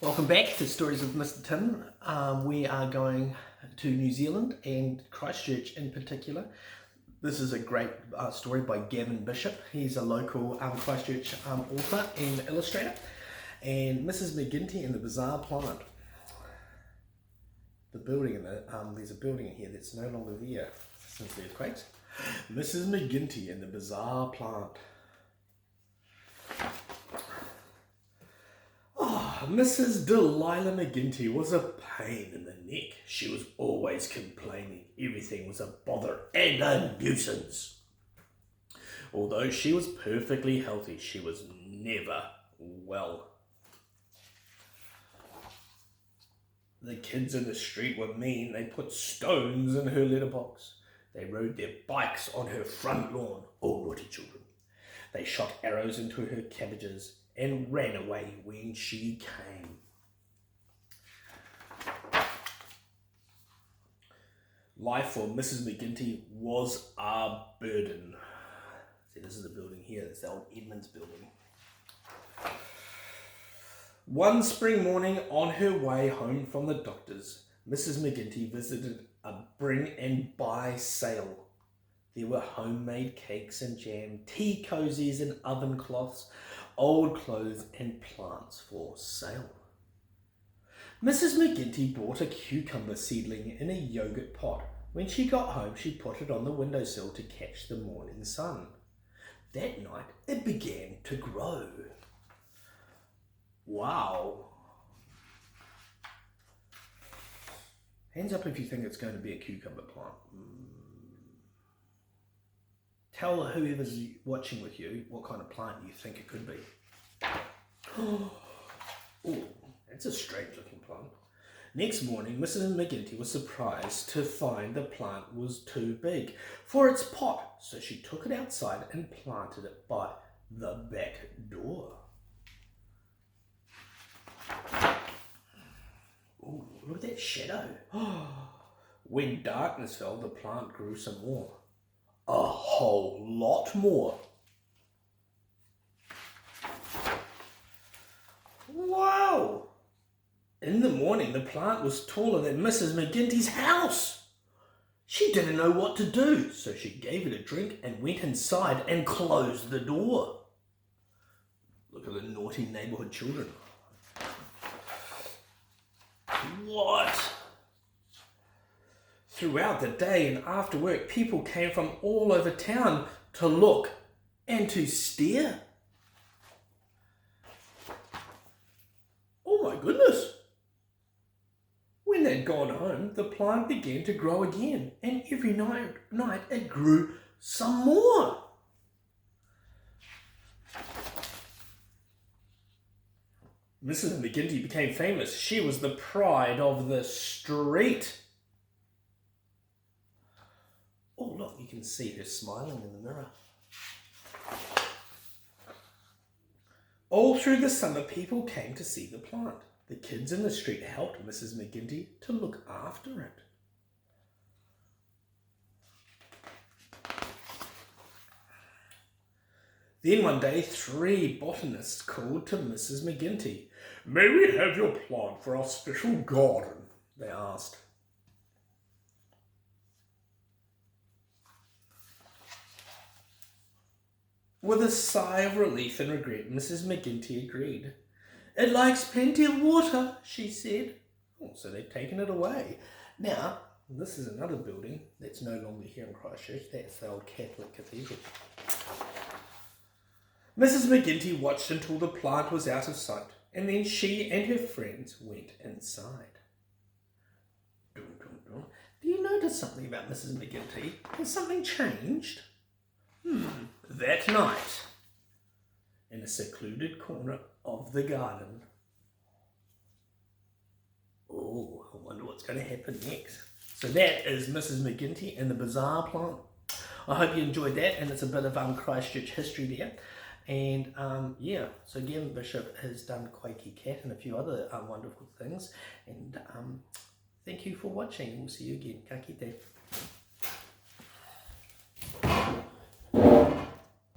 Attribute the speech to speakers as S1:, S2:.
S1: Welcome back to Stories of Mr. Tim. We are going to New Zealand and Christchurch in particular. This is a great story by Gavin Bishop. He's a local Christchurch author and illustrator. And Mrs. McGinty and the Bizarre Plant. The building, there's a building in here that's no longer there since the earthquakes. Mrs. McGinty and the Bizarre Plant. Mrs. Delilah McGinty was a pain in the neck. She was always complaining. Everything was a bother and a nuisance. Although she was perfectly healthy, she was never well. The kids in the street were mean. They put stones in her letterbox. They rode their bikes on her front lawn. Oh, naughty children. They shot arrows into her cabbages and ran away when she came. Life for Mrs. McGinty was a burden. See, this is the building here. That's the old Edmonds building. One spring morning, on her way home from the doctor's, Mrs. McGinty visited a bring and buy sale. There were homemade cakes and jam, tea cozies and oven cloths, old clothes and plants for sale. Mrs. McGinty bought a cucumber seedling in a yogurt pot. When she got home, she put it on the windowsill to catch the morning sun. That night, it began to grow. Wow. Hands up if you think it's going to be a cucumber plant. Tell whoever's watching with you what kind of plant you think it could be. Oh, that's a strange looking plant. Next morning, Mrs. McGinty was surprised to find the plant was too big for its pot, so she took it outside and planted it by the back door. Oh, look at that shadow. When darkness fell, the plant grew some more. A whole lot more. Wow! In the morning, the plant was taller than Mrs. McGinty's house. She didn't know what to do, so she gave it a drink and went inside and closed the door. Look at the naughty neighborhood children. What? Throughout the day and after work, people came from all over town to look and to stare. Oh my goodness! When they'd gone home, the plant began to grow again, and every night it grew some more. Mrs. McGinty became famous. She was the pride of the street. Oh, look, you can see her smiling in the mirror. All through the summer, people came to see the plant. The kids in the street helped Mrs. McGinty to look after it. Then one day, 3 botanists called to Mrs. McGinty. "May we have your plant for our special garden?" they asked. With a sigh of relief and regret, Mrs. McGinty agreed. "It likes plenty of water," she said. Oh, so they've taken it away. Now, this is another building that's no longer here in Christchurch. That's the old Catholic cathedral. Mrs. McGinty watched until the plant was out of sight, and then she and her friends went inside. Dun, dun, dun. Do you notice something about Mrs. McGinty? Has something changed? That night, in a secluded corner of the garden. Oh, I wonder what's going to happen next. So that is Mrs. McGinty and the Bizarre Plant. I hope you enjoyed that, and it's a bit of Christchurch history there. And yeah, so Gavin Bishop has done Quakey Cat and a few other wonderful things. And thank you for watching. We'll see you again. Ka kite.